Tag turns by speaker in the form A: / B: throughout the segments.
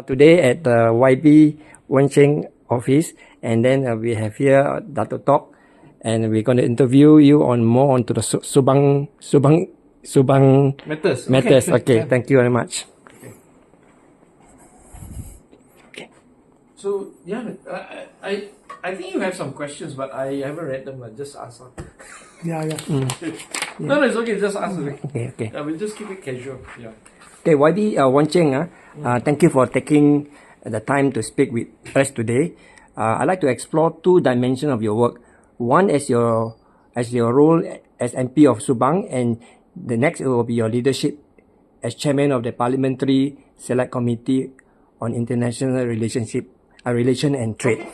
A: today at the YB Wong Chen office, and then we have here Dato Tok, and we're going to interview you on more onto the Subang matters. Okay, thank you very much.
B: Okay. So yeah, I think you have some questions, but I haven't read them. Just ask.
C: Yeah.
B: No, it's okay. Just ask.
A: Okay.
B: We'll just keep it casual. Yeah.
A: Okay, YB Wong Chen, thank you for taking the time to speak with us today. I'd like to explore two dimensions of your work. One is your role as MP of Subang, and the next will be your leadership as chairman of the Parliamentary Select Committee on International Relation and Trade.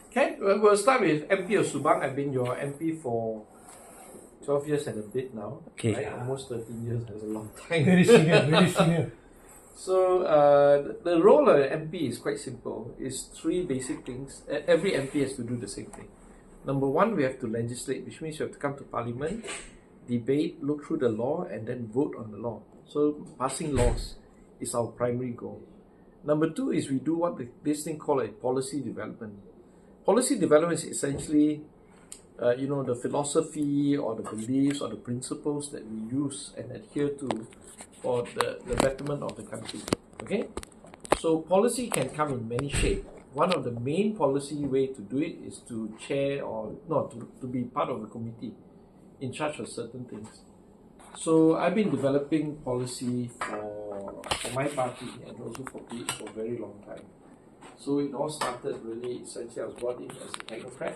B: Okay, we'll start with MP of Subang. I've been your MP for 12 years and a bit now.
A: Okay.
B: Right? Almost 13 years. That's a long time.
C: Very senior.
B: So the role of an MP is quite simple. It's three basic things. Every MP has to do the same thing. Number one, we have to legislate, which means you have to come to Parliament, debate, look through the law, and then vote on the law. So passing laws is our primary goal. Number two is we do what this thing called a policy development. Policy development is essentially the philosophy or the beliefs or the principles that we use and adhere to for the betterment of the country. Okay? So policy can come in many shapes. One of the main policy way to do it is to chair to be part of a committee in charge of certain things. So I've been developing policy for my party and also for PH for a very long time. So it all started really, essentially I was brought in as a technocrat.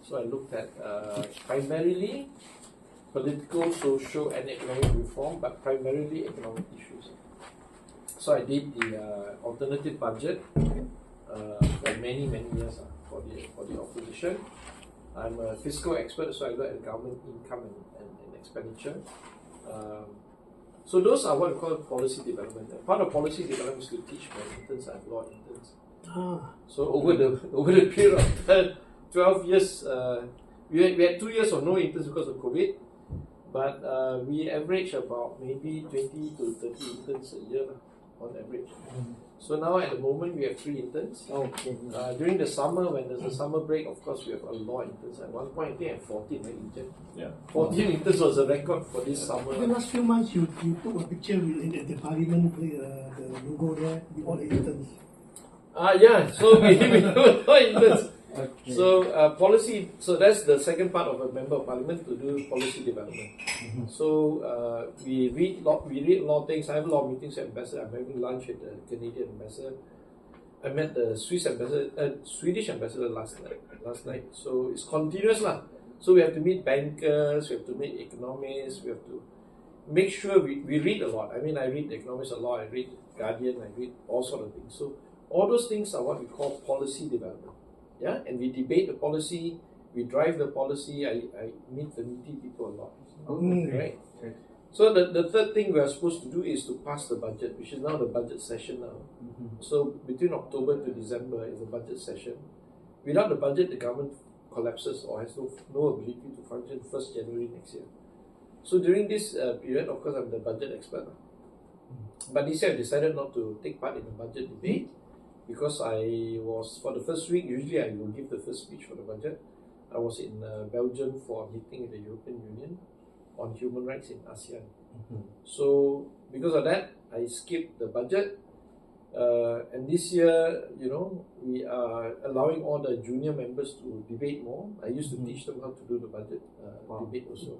B: So I looked at primarily political, social and economic reform, but primarily economic issues. So I did the alternative budget for many years for the opposition. I'm a fiscal expert, so I look at government income and expenditure. So those are what we call policy development. Part of policy development is to teach my interns. I have law interns. So over the period of 12 years, we had 2 years of no interns because of COVID, but we average about maybe 20 to 30 interns a year on average. So now at the moment we have 3 interns. During the summer, when there's a summer break, of course we have a lot of interns. At one point I think I had 14, right, Eugene? Yeah. 14 interns was a record for this summer.
C: The last few months you took a picture at the Parliament, the logo there, with all the interns.
B: So we have a lot of interns. Okay. So policy. So that's the second part of a member of parliament, to do policy development. So we read a lot of things. I have a lot of meetings with ambassador. I'm having lunch with the Canadian ambassador. I met the Swedish ambassador last night. So it's continuous lah. So we have to meet bankers, we have to meet economists, we have to make sure we read a lot. I mean, I read the economists a lot. I read Guardian. I read all sort of things. So all those things are what we call policy development. Yeah, and we debate the policy, we drive the policy. I meet the meaty people a lot. Right? Okay. So the third thing we are supposed to do is to pass the budget, which is now the budget session now. So between October to December is the budget session. Without the budget, the government collapses or has no ability to function 1st January next year. So during this period, of course, I'm the budget expert. But this year I decided not to take part in the budget debate, because I was, for the first week, usually I will give the first speech for the budget. I was in Belgium for a meeting with the European Union on human rights in ASEAN. So because of that, I skipped the budget. And this year, we are allowing all the junior members to debate more. I used to teach them how to do the budget debate also.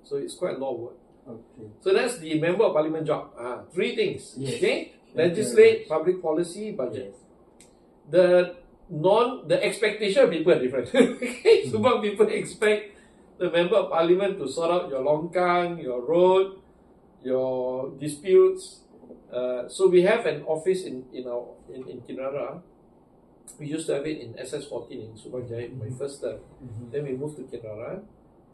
B: So it's quite a lot of work. Okay. So that's the member of parliament job. 3 things. Yes. Okay? Legislate, public policy, budget. Yes. The expectation of people are different. Some people expect the member of parliament to sort out your longkang, your road, your disputes. So we have an office in Kinrara. We used to have it in SS14 in Subang Jaya, my first term. Then we moved to Kinrara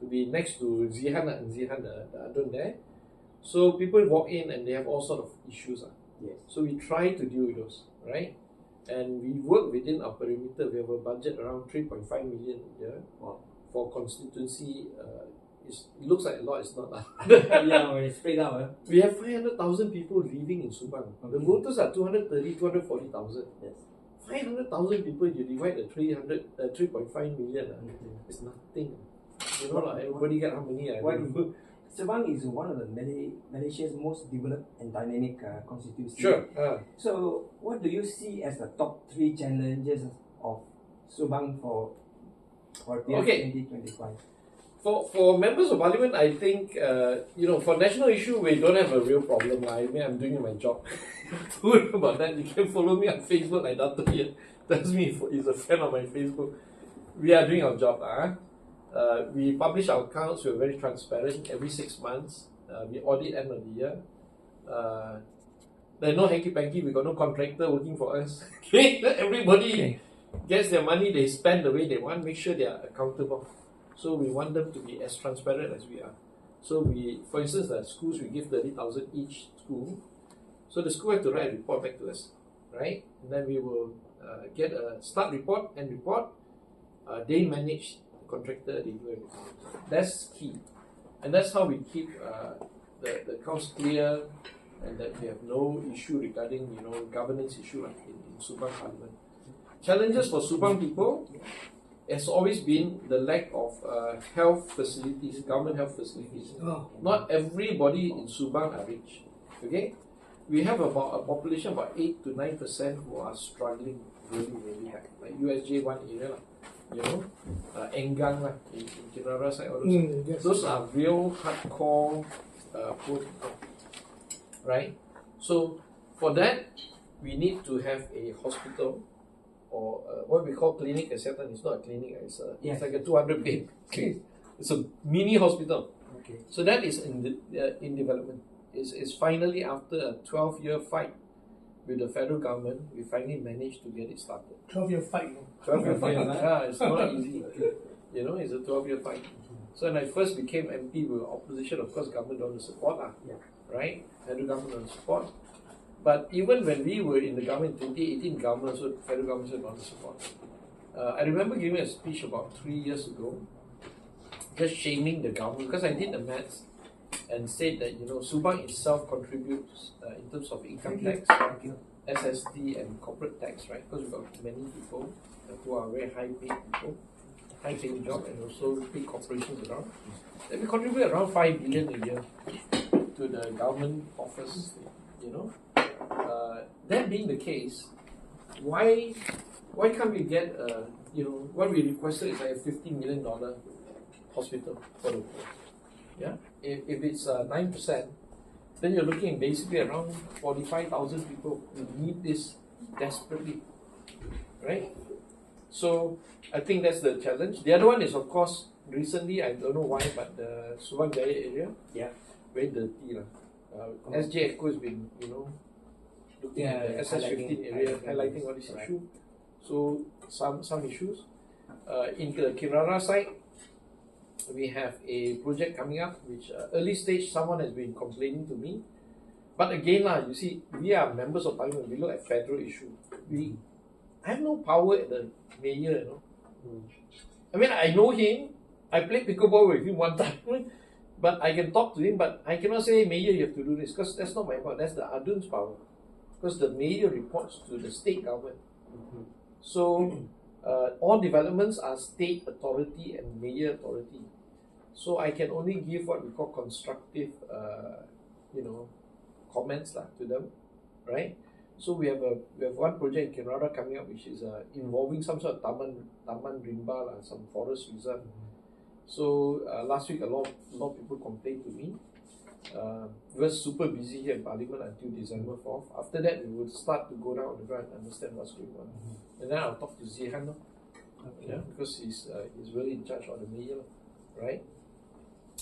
B: to be next to Zihan and the Adun there. So people walk in and they have all sort of issues. Yes. So we try to deal with those, right? And we work within our perimeter. We have a budget around 3.5 million a year for constituency it looks like a lot, it's not.
A: Yeah, when it's spread out.
B: We have 500,000 people living in Subang. The voters are 240,000.
A: Yes.
B: 500,000 people, you divide the 3.5 million, it's nothing. You know, like, everybody get how many?
A: Subang is one of the Malaysia's most developed and dynamic constituencies.
B: Sure.
A: So, what do you see as the top 3 challenges of Subang for
B: Okay.
A: 2025?
B: For members of parliament, I think, for national issue, we don't have a real problem. I mean, I'm doing my job. Don't worry about that. You can follow me on Facebook, like Dr. here tells me he's a friend on my Facebook. We are doing our job. We publish our accounts. We're very transparent every 6 months. We audit end of the year. There's no hanky-panky. We got no contractor working for us. Everybody gets their money. They spend the way they want. Make sure they are accountable. So we want them to be as transparent as we are. So for instance, the schools, we give 30,000 each school. So the school have to write a report back to us, right? And then we will get a start report, end report. They manage the contractor, they do everything. That's key. And that's how we keep the accounts clear, and that we have no issue regarding, governance issue like in Subang Parliament. Challenges for Subang people has always been the lack of health facilities, government health facilities. Not everybody in Subang are rich. Okay? We have about a population about 8 to 9% who are struggling really, really hard. Like USJ one area, Enggang in Kinara side, all those.
C: Yes.
B: Those are real hardcore poor people. Right? So for that, we need to have a hospital, or what we call clinic kesihatan. It's not a clinic, it's like a 200 bed clinic. It's a mini hospital.
A: Okay.
B: So that is in development. It's finally, after a 12-year fight with the federal government, we finally managed to get it started.
C: 12-year fight.
B: 12-year fight. It's not easy. It's a 12-year fight. So when I first became MP, we were opposition. Of course, government don't support, right? Federal government don't support. But even when we were in the government, 2018 government, so federal government said not to support. I remember giving a speech about 3 years ago, just shaming the government, because I did the maths and said that Subang itself contributes in terms of income tax, SST and corporate tax, right? Because we've got many people who are very high-paid people, high-paying job, and also big corporations around. And we contribute around 5 billion a year to the government office. That being the case, why can't we get what we requested is like a $50 million hospital for the poor? Yeah, if it's 9%, then you're looking basically around 45,000 people who need this desperately, right? So I think that's the challenge. The other one is, of course, recently, I don't know why, but the Subang Jaya area, very dirty. SJ Echo has been, looking at the SS15 area, highlighting all this issue. So some issues. In the Kirara side, we have a project coming up, which early stage someone has been complaining to me. But again, you see, we are members of parliament. We look at federal issue. I have no power at the mayor. I mean, I know him. I played pickleball with him one time, but I can talk to him. But I cannot say, mayor, you have to do this, because that's not my power. That's the Adun's power, because the mayor reports to the state government. So all developments are state authority and mayor authority. So I can only give what we call constructive, comments to them, right? So we have one project in Kerala coming up, which is involving some sort of taman rimba, some forest reserve. So last week a lot of people complained to me. We were super busy here in Parliament until December 4th. After that, we would start to go down on the ground and understand what's going on. And then I'll talk to Zihan, because he's really in charge of the mayor, right?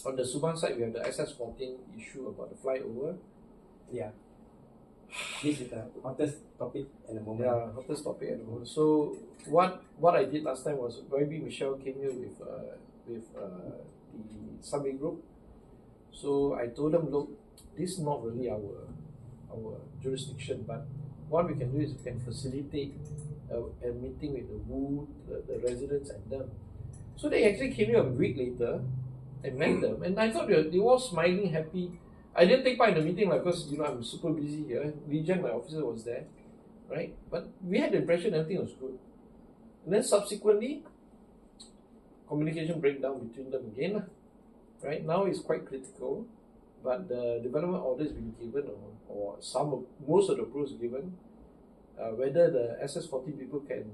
B: On the Subang side, we have the SS14 issue about the flyover.
A: Yeah. This is the hottest topic at the moment.
B: Yeah, hottest topic at the moment. So what I did last time was, maybe Michelle came here with the Subang group. So I told them, look, this is not really our jurisdiction, but what we can do is we can facilitate a meeting with the residents and them. So they actually came here a week later I met them, and I thought they were all smiling, happy. I didn't take part in the meeting because I'm super busy here. Region, my officer, was there, right? But we had the impression everything was good. And then subsequently, communication breakdown between them again, right? Now it's quite critical, but the development order has been given, or most of the approvals given. Whether the SS14 people can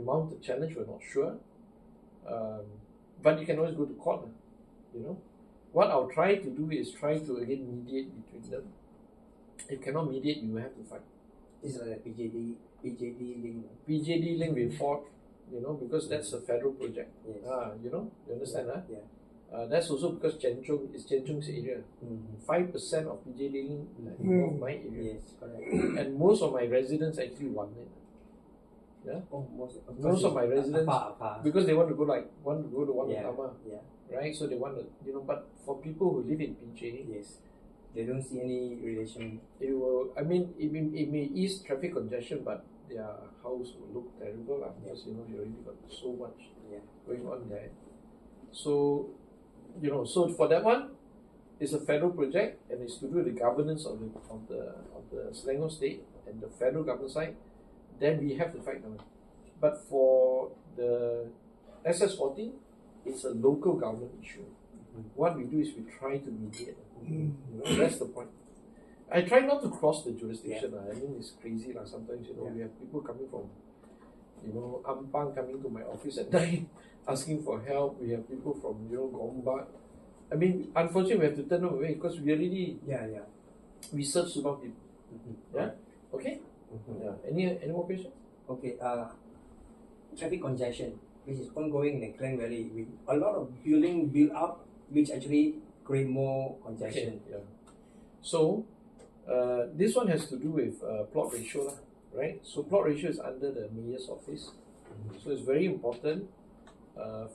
B: mount the challenge, we're not sure. But you can always go to court, What I'll try to do is try to again mediate between them. If cannot mediate, you will have to fight.
A: This is a PJD link.
B: PJD link we fought, because that's a federal project.
A: Yes.
B: You understand,
A: Yeah.
B: That's also because Chen Chung's area. 5% of PJD link involve my area.
A: Yes, correct.
B: And most of my residents actually want it. Yeah.
A: Oh,
B: Most of my residents,
A: Apa.
B: because they want to go to one
A: Yeah.
B: Tama,
A: Yeah.
B: right? So they want to, but for people who live in PJ,
A: Yes. They don't see any relation.
B: it will. I mean, it may ease traffic congestion, but their house will look terrible, because you already got so much going on there. So, so for that one, it's a federal project, and it's to do with the governance of the Selangor state and the federal government side. Then we have to fight them. But for the SS14, it's a local government issue. What we do is we try to mediate. That's the point. I try not to cross the jurisdiction. I mean, it's crazy. Sometimes, we have people coming from, Ampang coming to my office at night asking for help. We have people from, Gombak. I mean, unfortunately, we have to turn them away because we already we serve Subang people. Yeah? Okay? Yeah. Any more questions?
A: Okay. Traffic congestion, which is ongoing in the Klang Valley, with a lot of building built up, which actually create more congestion.
B: Okay. Yeah. So, this one has to do with plot ratio, right? So plot ratio is under the mayor's office. So it's very important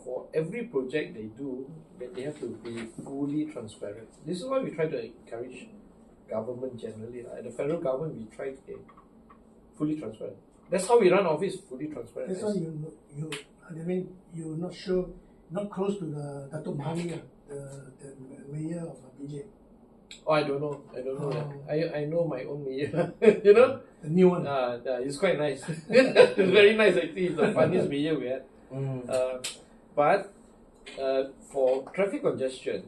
B: for every project they do that they have to be fully transparent. This is why we try to encourage government generally. At the federal government, we try to be fully transparent. That's how we run office, fully transparent.
C: That's why you're not sure, not close to the Datuk Mahani, the mayor of BJ.
B: Oh, I don't know. I know my own mayor.
C: The new one.
B: He's quite nice. It's very nice actually. He's the funniest mayor we had. But for traffic congestion,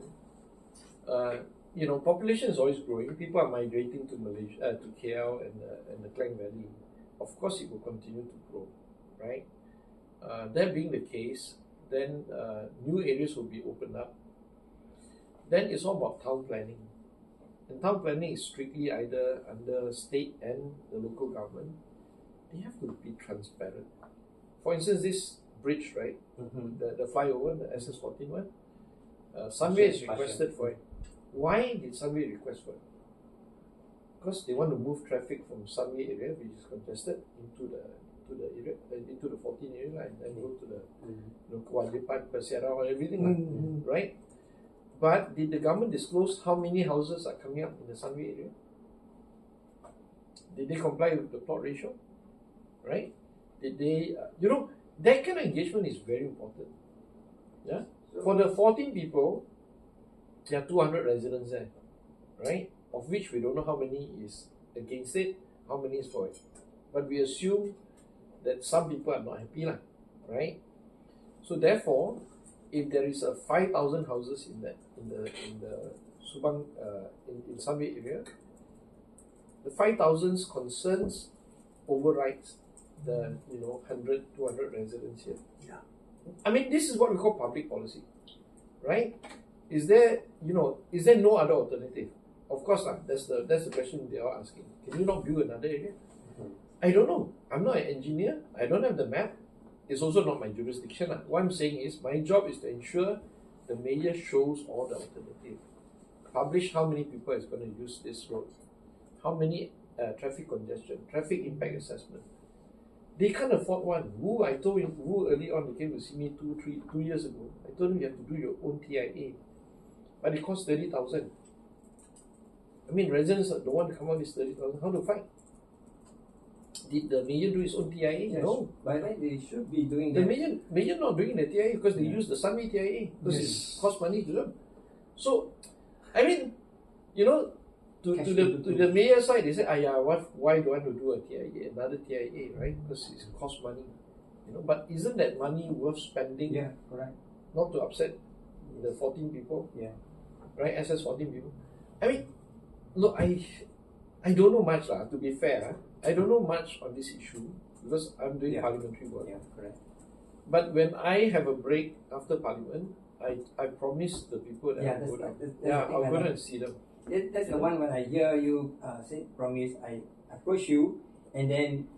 B: population is always growing. People are migrating to Malaysia, to KL and the Klang Valley. Of course, it will continue to grow, right? That being the case, then new areas will be opened up. Then it's all about town planning. And town planning is strictly either under state and the local government. They have to be transparent. For instance, this bridge, right? The flyover, the SS14 one. Sunway is requested for it. Why did Sunway request for it? Because they want to move traffic from Sunway area, which is congested, into the 14 area, and then go to the Kuala Pasiara or everything, right? But did the government disclose how many houses are coming up in the Sunway area? Did they comply with the plot ratio? Right? Did they, that kind of engagement is very important. Yeah? For the 14 people, there are 200 residents there, right? Of which we don't know how many is against it, how many is for it. But we assume that some people are not happy, right? So therefore, if there is a 5,000 houses in the Subang in Sunway area, the 5,000's concerns overrides the 100, 200 residents here.
C: Yeah.
B: I mean, this is what we call public policy, right? Is there no other alternative? Of course, that's the question they are asking. Can you not build another area? I don't know. I'm not an engineer. I don't have the map. It's also not my jurisdiction. What I'm saying is, my job is to ensure the mayor shows all the alternatives. Publish how many people is going to use this road. How many traffic congestion, traffic impact assessment. They can't afford one. I told him, early on, he came to see me 2 years ago. I told him you have to do your own TIA. But it costs 30,000. I mean, residents don't want to come out with 30,000. How to fight? Did the mayor do his own TIA?
A: Yes.
B: No.
A: By right, they should be doing
B: The
A: that.
B: mayor not doing the TIA because they
A: Yeah.
B: use the Sunway TIA because
C: Yes.
B: it costs money to them. So, I mean, you know, to
A: Cash
B: the
A: to
B: to the mayor side, they say, why do I want to do a TIA, another TIA, right? Because it costs money. You know, but isn't that money worth spending?
A: Yeah, correct.
B: Not to upset the 14 people,
A: Yeah.
B: right? SS 14 people. I mean, look, I don't know much, to be fair. I don't know much on this issue because I'm doing
A: Yeah.
B: parliamentary work.
A: Yeah, correct.
B: But when I have a break after parliament, I promise the people that
A: Yeah,
B: I'll
A: that's
B: go down.
A: right. That's
B: Yeah,
A: the thing
B: I'll
A: I
B: go down
A: like.
B: and see them.
A: That's the one when I hear you say promise, I approach you, and then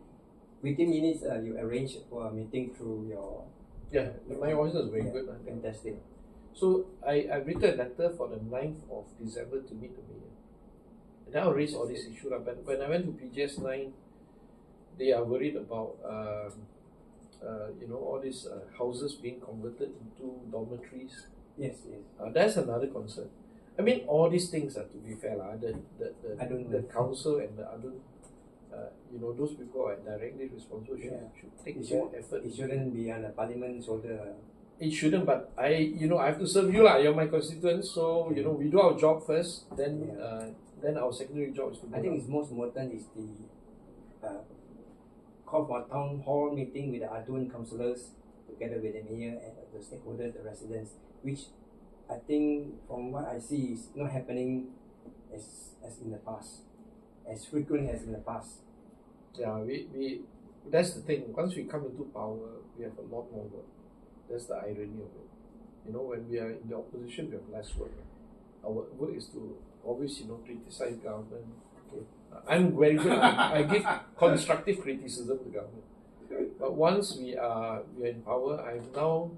A: within minutes you arrange for a meeting through your.
B: Yeah, my voice is very
A: Yeah,
B: good.
A: fantastic.
B: So I written a letter for the 9th of December to meet the mayor. And I'll raise all these issues. But when I went to PGS 9, they are worried about all these houses being converted into dormitories.
A: Yes, yes.
B: That's another concern. I mean, all these things are, to be fair,
A: I don't
B: the
A: know.
B: council and the other, those people are directly responsible should take more effort.
A: It shouldn't be on the parliament shoulder.
B: It shouldn't, but I have to serve you, You're my constituents, so we do our job first. Then our secondary job is to.
A: I think it's most important is the call for a town hall meeting with the Adun councillors together with the mayor and the stakeholders, the residents, which I think from what I see is not happening as in the past, as frequent as in the past.
B: Yeah, we that's the thing. Once we come into power, we have a lot more work. That's the irony of it. When we are in the opposition, we have less work. Our work is to always, criticize government. Okay. I'm very good. I give constructive criticism to government. But once we are in power, I've now,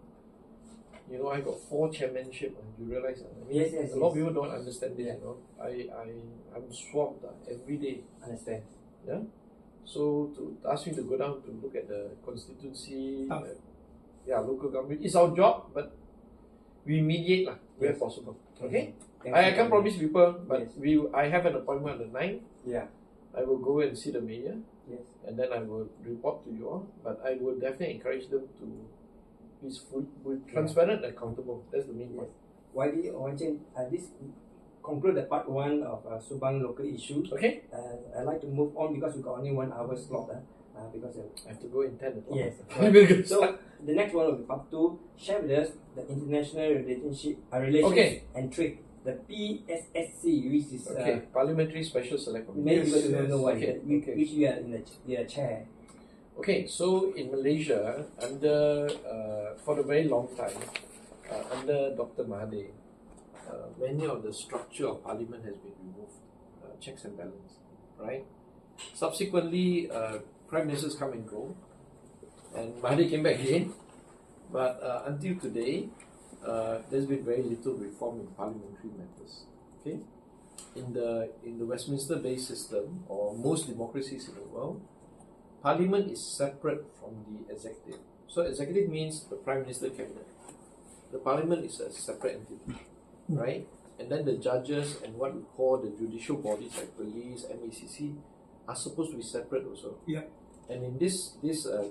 B: I got 4 chairmanship. You realize that?
A: Yes,
B: a lot of people don't understand this.
A: Yeah.
B: I'm swamped every day.
A: Understand?
B: Yeah. So to ask me to go down to look at the constituency, local government, it's our job, but we mediate where possible. Okay. I can't promise people, but I have an appointment on the 9th.
A: Yeah.
B: I will go and see the mayor.
A: Yes.
B: And then I will report to you all. But I will definitely encourage them to be transparent and accountable. That's the main point.
A: YD Wong Chen, this conclude the part 1 of Subang local issues.
B: Okay.
A: I'd like to move on because we got only 1 hour slot. Because
B: I have to go in 10 o'clock.
A: Yes. So the next one will be part 2. Share with us the international relations and trade. The PSSC, which is
B: Parliamentary Special Select Committee.
A: many people don't know what it is,
B: Okay.
A: which we are in the chair.
B: Okay, so in Malaysia, under for a very long time, under Dr. Mahathir, many of the structure of parliament has been removed, checks and balance, right? Subsequently, prime ministers come and go, and Mahathir came back again. But until today, there's been very little reform in parliamentary matters. Okay, in the Westminster-based system, or most democracies in the world, Parliament is separate from the executive. So executive means the Prime Minister cabinet. The Parliament is a separate entity, right? And then the judges and what we call the judicial bodies like police, MACC are supposed to be separate also.
C: Yeah.
B: And in this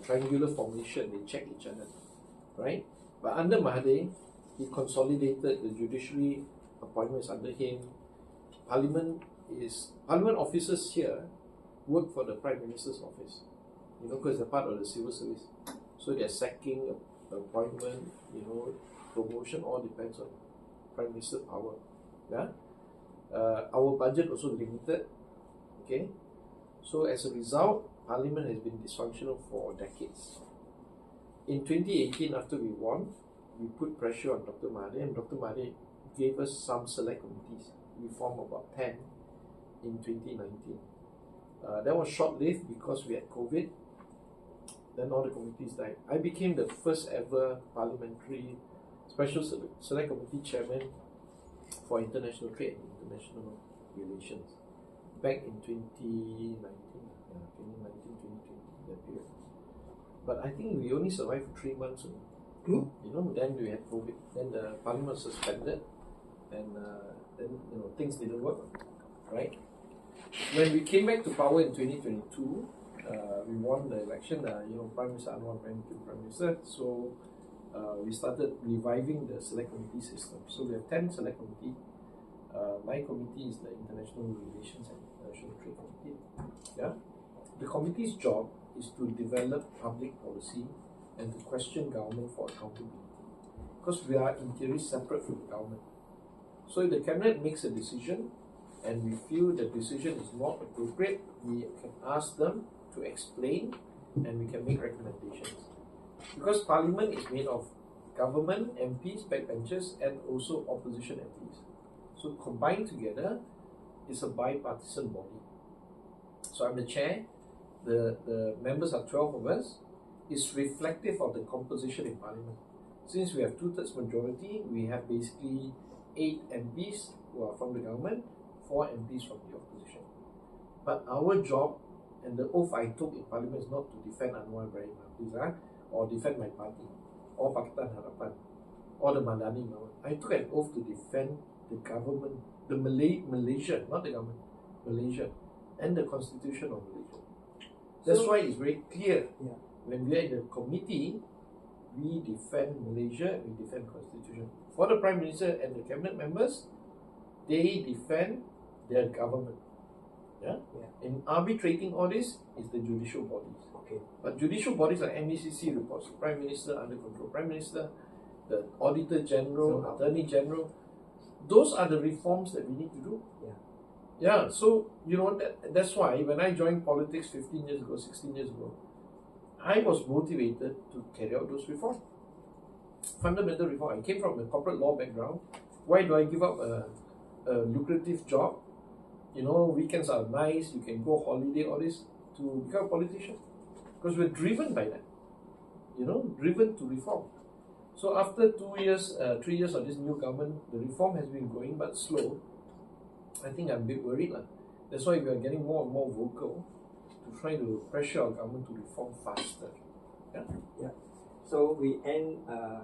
B: triangular formation, they check each other, right? But under Mahathir, he consolidated the judiciary appointments under him. Parliament officers here work for the Prime Minister's office, because they're part of the civil service. So their sacking, appointment, promotion, all depends on Prime Minister power. Yeah. Our budget also limited. Okay. So as a result, Parliament has been dysfunctional for decades. In 2018, after we won, we put pressure on Dr. Mahathir, and Dr. Mahathir gave us some select committees. We formed about 10 in 2019. That was short-lived because we had COVID. Then all the committees died. I became the first ever Parliamentary Special Select Committee chairman for international trade and international relations back in 2019, 2020, that period. But I think we only survived for 3 months. Then we had COVID. Then the Parliament was suspended, and then things didn't work, right? When we came back to power in 2022, we won the election. Prime Minister Anwar became Prime Minister. So we started reviving the select committee system. So we have 10 select committee. My committee is the International Relations and International Trade Committee. Yeah, the committee's job is to develop public policy and to question government for accountability. Because we are in theory separate from the government. So if the cabinet makes a decision and we feel the decision is not appropriate, we can ask them to explain and we can make recommendations. Because Parliament is made of government, MPs, backbenchers, and also opposition MPs. So combined together, it's a bipartisan body. So I'm the chair, the members are 12 of us. It's reflective of the composition in Parliament. Since we have 2/3 majority, we have basically 8 MPs who are from the government, 4 MPs from the opposition. But our job and the oath I took in Parliament is not to defend Anwar Ibrahim Hafiz, or defend my party, or Pakatan Harapan, or the Madani Mawar. I took an oath to defend the government, the Malaysia, not the government, Malaysia, and the Constitution of Malaysia. That's why it's very clear.
A: Yeah.
B: When we are in the committee, we defend Malaysia, we defend Constitution. For the Prime Minister and the cabinet members, they defend their government. Yeah? In arbitrating all this is the judicial bodies.
A: Okay.
B: But judicial bodies like MECC reports, Prime Minister under control, Prime Minister, the Auditor General, Attorney General. Those are the reforms that we need to do. Yeah, so that's why when I joined politics 15 years ago, 16 years ago, I was motivated to carry out those reforms. Fundamental reform. I came from a corporate law background. Why do I give up a lucrative job? Weekends are nice, you can go holiday, all this, to become a politician. Because we're driven by that. Driven to reform. So after 3 years of this new government, the reform has been going but slow. I think I'm a bit worried. That's why we are getting more and more vocal to try to pressure our government to reform faster.
A: Yeah. So we end,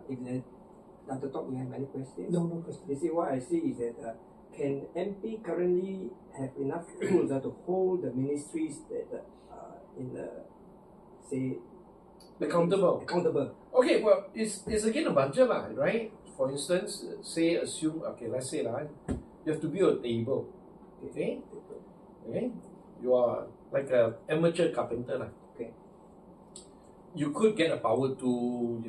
A: if there's Dr. Tok, you have any questions?
C: No questions.
A: You see, what I see is that can MP currently have enough tools to hold the ministries that in the, say,
B: accountable? Okay, well, it's again a budget, right? For instance, let's say you have to build a table. Okay? You are like an amateur carpenter.
A: Okay.
B: You could get a power tool,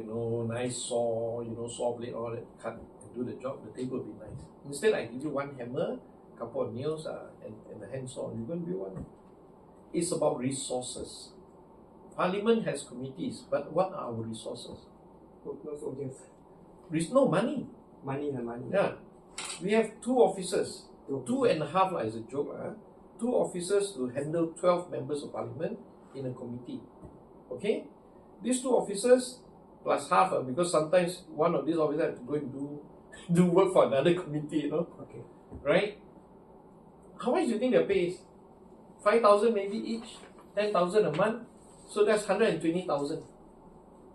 B: nice saw, saw blade, all that, cut and do the job. The table would be nice. Instead, I give you one hammer, couple of nails, and a hand saw. You're going to build one. It's about resources. Parliament has committees, but what are our resources?
A: No soldiers.
B: No money.
A: Money.
B: Yeah. We have 2 officers. 2.5 is a joke. 2 officers to handle 12 members of Parliament in a committee. Okay? These 2 officers plus half, because sometimes one of these officers have to go and do work for another committee,
A: Okay.
B: Right? How much do you think their pay is? 5,000 maybe each, 10,000 a month. So that's 120,000.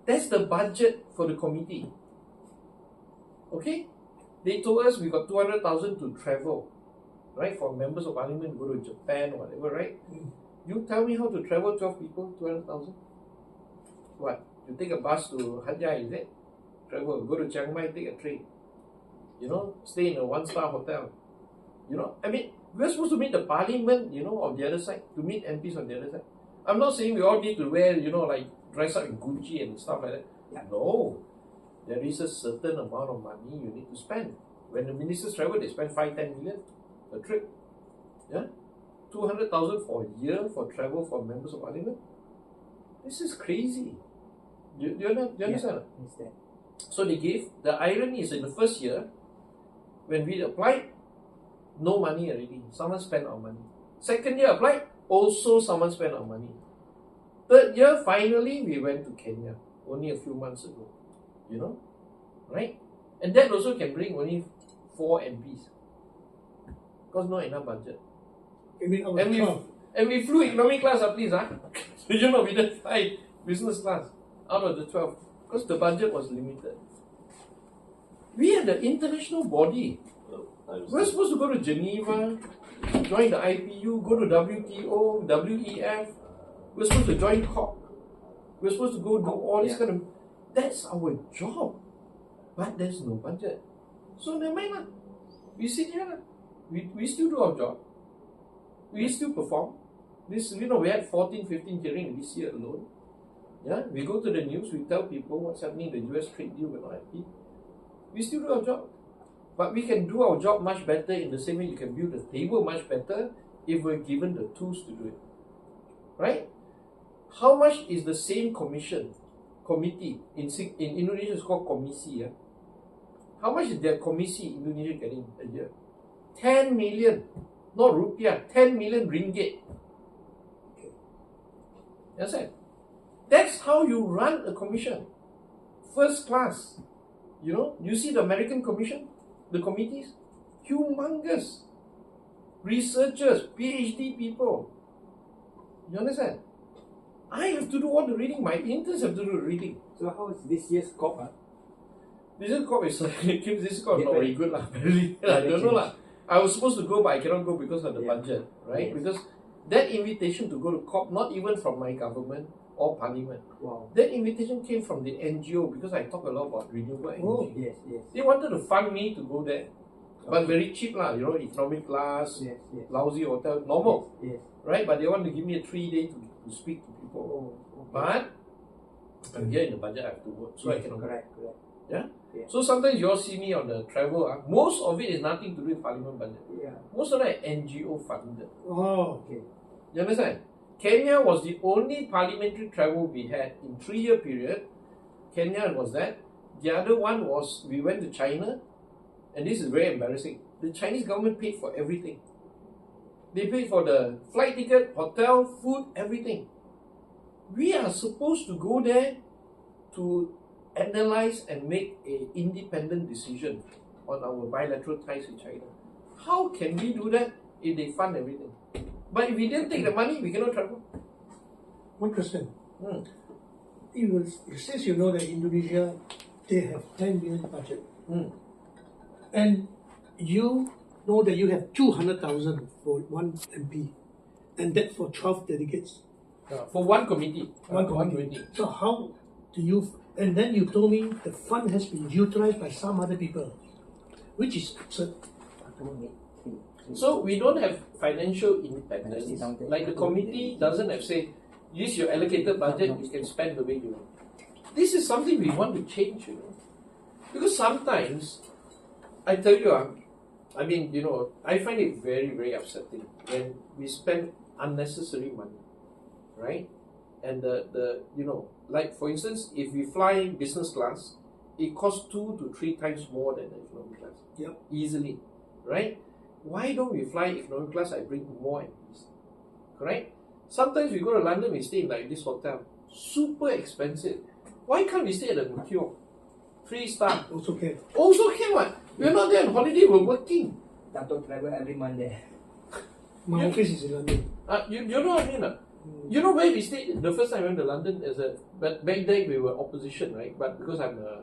B: That's the budget for the committee. Okay? They told us we got 200,000 to travel, right? For members of Parliament, go to Japan or whatever, right? You tell me how to travel 12 people, 200,000? What? You take a bus to Hat Yai, is it? Travel, go to Chiang Mai, take a train. Stay in a 1-star hotel. We're supposed to meet the Parliament, on the other side, to meet MPs on the other side. I'm not saying we all need to wear, dress up in Gucci and stuff like that.
A: Yeah.
B: No. There is a certain amount of money you need to spend. When the ministers travel, they spend 5-10 million a trip. Yeah? 200,000 for a year for travel for members of Parliament. This is crazy. Do you understand?
A: Understand.
B: So they gave, the irony is in the first year, when we applied, no money already. Someone spent our money. Second year applied, also someone spent our money. Third year, finally, we went to Kenya, only a few months ago. Right? And that also can bring only 4 MPs. Because not enough budget. And we flew economy class, please. We didn't fly business class out of the 12. Because the budget was limited. We are the international body. We're supposed to go to Geneva, join the IPU, go to WTO, WEF, We're supposed to join COP. We're supposed to go do all this
A: Yeah.
B: kind of. That's our job. But there's no budget. So never mind lah. We sit here lah. We still do our job. We still perform. This, we had 14, 15 hearings this year alone. Yeah, we go to the news, we tell people what's happening, the US trade deal, we're not happy. We still do our job. But we can do our job much better in the same way you can build a table much better if we're given the tools to do it. Right? How much is the same committee, in Indonesia it's called komisi, yeah? How much is their komisi Indonesia getting a year? 10 million, not rupiah, 10 million ringgit. You understand? That's how you run a commission. First class. You see the American commission, the committees, humongous. Researchers, PhD people. You understand? I have to do all the reading, my interns have to do the reading.
A: So how is this year's COP?
B: This year's COP is not very good lah. I don't know lah. I was supposed to go, but I cannot go because of the budget, right?
A: Yes.
B: Because that invitation to go to COP, not even from my government or parliament.
A: Wow.
B: That invitation came from the NGO because I talk a lot about renewable energy.
A: Oh, yes, yes.
B: They wanted to fund me to go there. But very cheap lah, economic class,
A: Yes, yes.
B: lousy hotel, normal.
A: Yes.
B: Right? But they want to give me a 3-day to speak to people.
A: Oh, okay.
B: But I'm here in the budget, I have to work, so I
A: Yes,
B: cannot go.
A: correct.
B: Yeah?
A: Yeah.
B: So sometimes you all see me on the travel. Most of it is nothing to do with parliament budget.
A: Yeah.
B: Most of that NGO funded.
C: Oh,
A: Okay.
B: You understand? Kenya was the only parliamentary travel we had in 3-year period. Kenya was that. The other one was we went to China, and this is very embarrassing. The Chinese government paid for everything. They paid for the flight ticket, hotel, food, everything. We are supposed to go there to analyze and make an independent decision on our bilateral ties with China. How can we do that if they fund everything? But if we didn't take the money, we cannot travel.
C: one question.
B: Hmm.
C: Since you know that Indonesia, they have 10 billion budget,
B: Hmm.
C: and you know that you have 200,000 for one MP, and that for 12 delegates.
B: For one committee.
C: One committee. So how do you? And then you told me the fund has been utilized by some other people, which is absurd.
B: So we don't have financial independence. Like the committee doesn't have say, use your allocated budget, you can spend the way you want. This is something we want to change, Because sometimes, I tell you, I find it very, very upsetting when we spend unnecessary money, right? And like for instance, if we fly business class, it costs 2 to 3 times more than the economic class.
C: Yep.
B: Easily, right? Why don't we fly economic class? I bring more MPs, correct? Sometimes we go to London, we stay in like this hotel, super expensive. Why can't we stay at the Mercure? 3-star.
C: Also can.
B: Also can what? We're not there on holiday, we're working.
A: Dato travel every month there.
C: My office is in London.
B: You know what I mean? You know where we stayed? The first time I went to London, but back then we were opposition, right? But because I'm a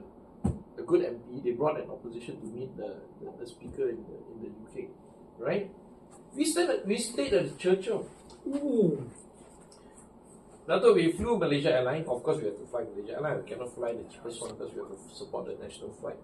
B: good MP, they brought an opposition to meet the speaker in the UK, right? We stayed at Churchill.
C: Ooh.
B: After we flew Malaysia Airlines, of course we have to fly Malaysia Airlines. We cannot fly the cheapest one because we have to support the national flight.